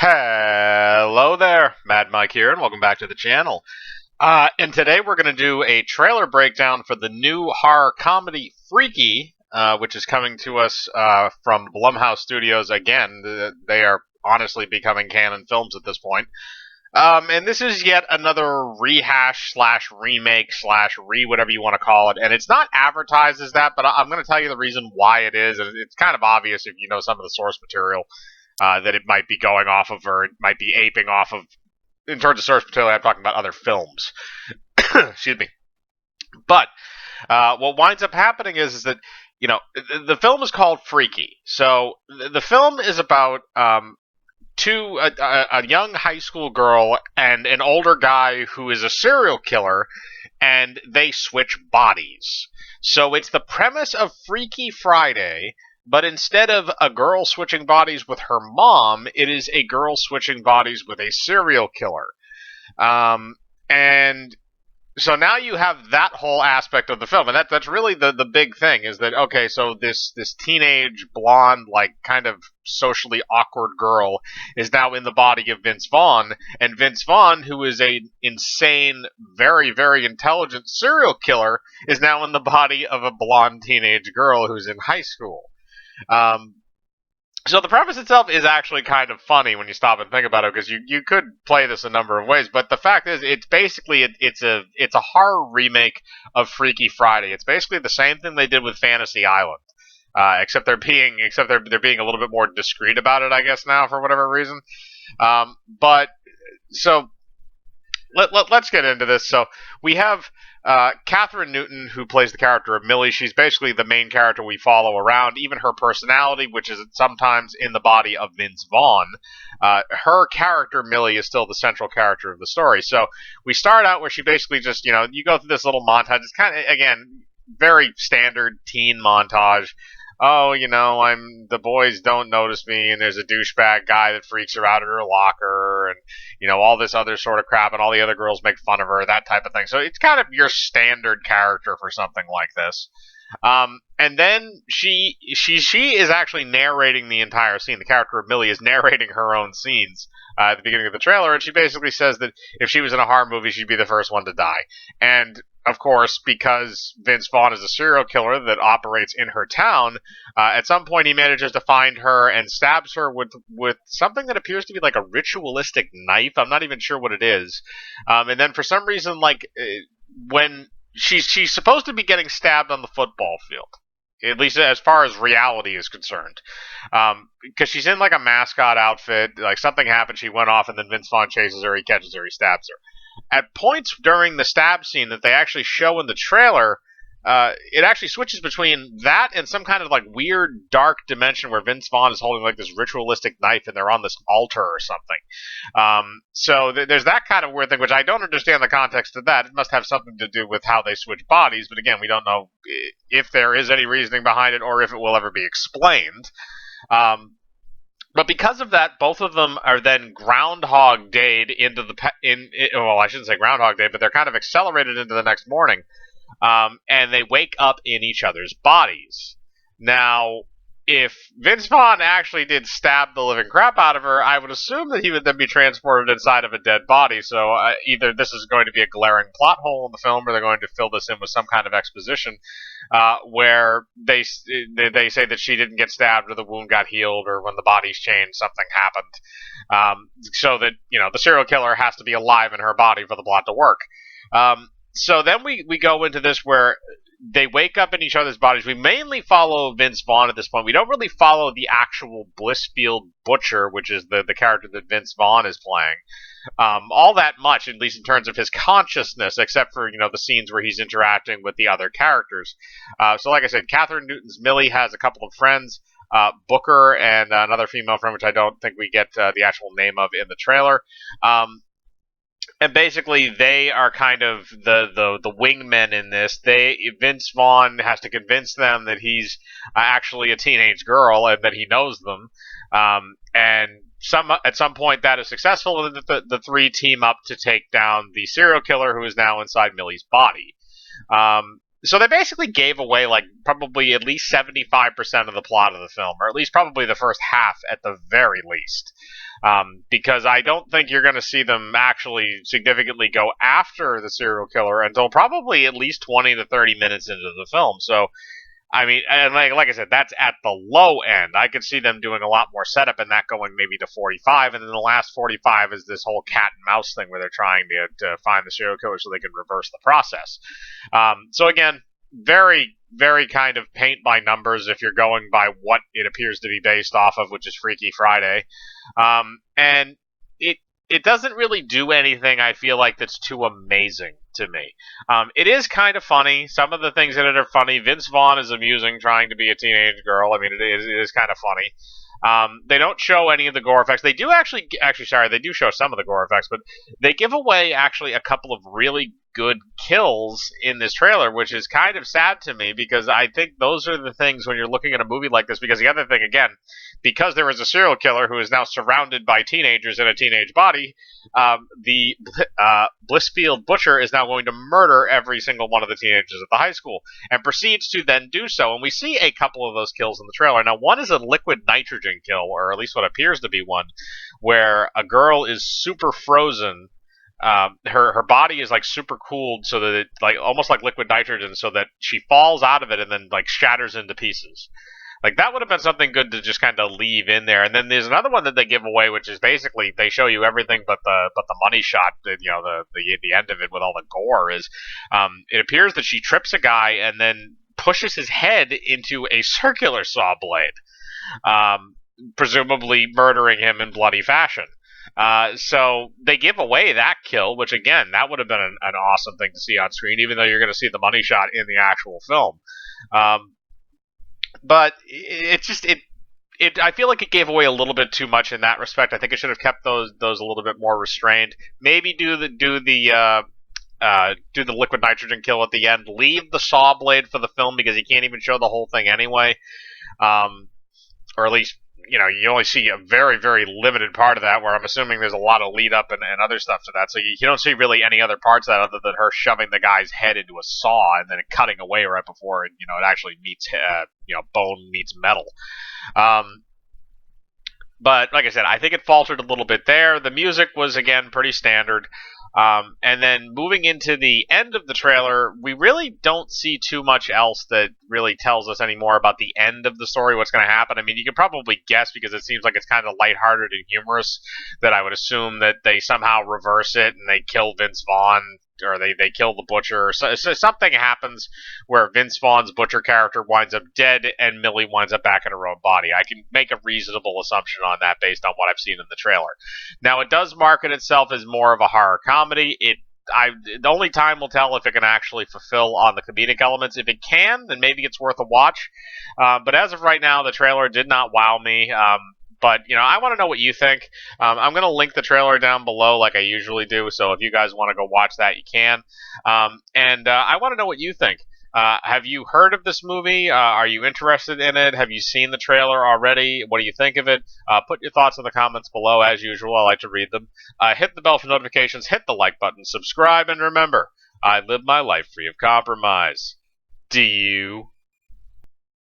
Hello there, Mad Mike here, and welcome back to the channel. And today we're going to do a trailer breakdown for the new horror comedy Freaky, which is coming to us from Blumhouse Studios again. They are honestly becoming canon films at this point. And this is yet another rehash slash remake slash whatever you want to call it. And it's not advertised as that, but I'm going to tell you the reason why it is. And it's kind of obvious if you know some of the source material that it might be going off of, or it might be aping off of. In terms of source material, I'm talking about other films. Excuse me. But what winds up happening is that, you know, the film is called Freaky. So the film is about a young high school girl and an older guy who is a serial killer, and they switch bodies. So it's the premise of Freaky Friday, but instead of a girl switching bodies with her mom, it is a girl switching bodies with a serial killer. And so now you have that whole aspect of the film, and that's really the big thing, is that, okay, so this teenage, blonde, like, kind of socially awkward girl is now in the body of Vince Vaughn, and Vince Vaughn, who is a insane, very, very intelligent serial killer, is now in the body of a blonde teenage girl who's in high school. So the premise itself is actually kind of funny when you stop and think about it, because you could play this a number of ways, but the fact is, it's basically it's a horror remake of Freaky Friday. It's basically the same thing they did with Fantasy Island, except they're being a little bit more discreet about it, I guess, now, for whatever reason. But so let's get into this. So we have Kathryn Newton, who plays the character of Millie. She's basically the main character we follow around. Even her personality, which is sometimes in the body of Vince Vaughn, her character, Millie, is still the central character of the story. So we start out where she basically just, you go through this little montage. It's kind of, again, very standard teen montage. Oh, the boys don't notice me, and there's a douchebag guy that freaks her out at her locker, and, all this other sort of crap, and all the other girls make fun of her, that type of thing. So it's kind of your standard character for something like this. And then she is actually narrating the entire scene. The character of Millie is narrating her own scenes at the beginning of the trailer, and she basically says that if she was in a horror movie, she'd be the first one to die. And of course, because Vince Vaughn is a serial killer that operates in her town, at some point he manages to find her and stabs her with something that appears to be like a ritualistic knife. I'm not even sure what it is. And then for some reason, when she's supposed to be getting stabbed on the football field, at least as far as reality is concerned, because she's in like a mascot outfit. Like, something happened, she went off, and then Vince Vaughn chases her, he catches her, he stabs her. At points during the stab scene that they actually show in the trailer, it actually switches between that and some kind of like weird dark dimension where Vince Vaughn is holding like this ritualistic knife and they're on this altar or something. So there's that kind of weird thing, which I don't understand the context of that. It must have something to do with how they switch bodies, but again, we don't know if there is any reasoning behind it or if it will ever be explained. But because of that, both of them are then Groundhog Day'd into well, I shouldn't say Groundhog Day, but they're kind of accelerated into the next morning, and they wake up in each other's bodies. Now, if Vince Vaughn actually did stab the living crap out of her, I would assume that he would then be transported inside of a dead body. So either this is going to be a glaring plot hole in the film, or they're going to fill this in with some kind of exposition where they say that she didn't get stabbed, or the wound got healed, or when the bodies changed, something happened. So that, the serial killer has to be alive in her body for the plot to work. So then we go into this where they wake up in each other's bodies. We mainly follow Vince Vaughn at this point. We don't really follow the actual Blissfield Butcher, which is the character that Vince Vaughn is playing, all that much, at least in terms of his consciousness, except for, the scenes where he's interacting with the other characters. So like I said, Kathryn Newton's Millie has a couple of friends, Booker and another female friend, which I don't think we get the actual name of in the trailer. And basically, they are kind of the wingmen in this. Vince Vaughn has to convince them that he's actually a teenage girl and that he knows them. And at some point that is successful, and the three team up to take down the serial killer who is now inside Millie's body. So they basically gave away like probably at least 75% of the plot of the film, or at least probably the first half at the very least. Because I don't think you're going to see them actually significantly go after the serial killer until probably at least 20 to 30 minutes into the film. So I mean, and like I said, that's at the low end. I could see them doing a lot more setup and that going maybe to 45, and then the last 45 is this whole cat and mouse thing where they're trying to find the serial killer so they can reverse the process. So again, very, very kind of paint by numbers if you're going by what it appears to be based off of, which is Freaky Friday. And it doesn't really do anything, I feel like, that's too amazing to me. It is kind of funny. Some of the things in it are funny. Vince Vaughn is amusing trying to be a teenage girl. I mean, it is kind of funny. They don't show any of the gore effects. They do sorry, they do show some of the gore effects, but they give away actually a couple of really good kills in this trailer, which is kind of sad to me because I think those are the things when you're looking at a movie like this. Because the other thing, again, because there is a serial killer who is now surrounded by teenagers in a teenage body, the Blissfield Butcher is now going to murder every single one of the teenagers at the high school and proceeds to then do so. And we see a couple of those kills in the trailer. Now, one is a liquid nitrogen kill, or at least what appears to be one, where a girl is super frozen. Her body is like super cooled so that it like almost like liquid nitrogen, so that she falls out of it and then like shatters into pieces. Like that would have been something good to just kind of leave in there. And then there's another one that they give away, which is basically they show you everything but the money shot. You know, the end of it with all the gore is. It appears that she trips a guy and then pushes his head into a circular saw blade, presumably murdering him in bloody fashion. So they give away that kill, which again, that would have been an awesome thing to see on screen, even though you're going to see the money shot in the actual film. But I feel like it gave away a little bit too much in that respect. I think it should have kept those a little bit more restrained. Maybe do the liquid nitrogen kill at the end. Leave the saw blade for the film because you can't even show the whole thing anyway. Or at least, you know, you only see a very, very limited part of that, where I'm assuming there's a lot of lead up and other stuff to that. So you don't see really any other parts of that other than her shoving the guy's head into a saw and then cutting away right before it actually meets, bone meets metal. But like I said, I think it faltered a little bit there. The music was, again, pretty standard. And then moving into the end of the trailer, we really don't see too much else that really tells us any more about the end of the story, what's going to happen. I mean, you can probably guess because it seems like it's kind of lighthearted and humorous, that I would assume that they somehow reverse it and they kill Vince Vaughn, or they kill the Butcher. So something happens where Vince Vaughn's Butcher character winds up dead and Millie winds up back in her own body. I can make a reasonable assumption on that based on what I've seen in the trailer. Now, it does market itself as more of a horror comedy. The only time will tell if it can actually fulfill on the comedic elements. If it can, then maybe it's worth a watch. But as of right now, the trailer did not wow me. But, I want to know what you think. I'm going to link the trailer down below like I usually do, so if you guys want to go watch that, you can. And I want to know what you think. Have you heard of this movie? Are you interested in it? Have you seen the trailer already? What do you think of it? Put your thoughts in the comments below, as usual. I like to read them. Hit the bell for notifications, hit the like button, subscribe, and remember, I live my life free of compromise. Do you?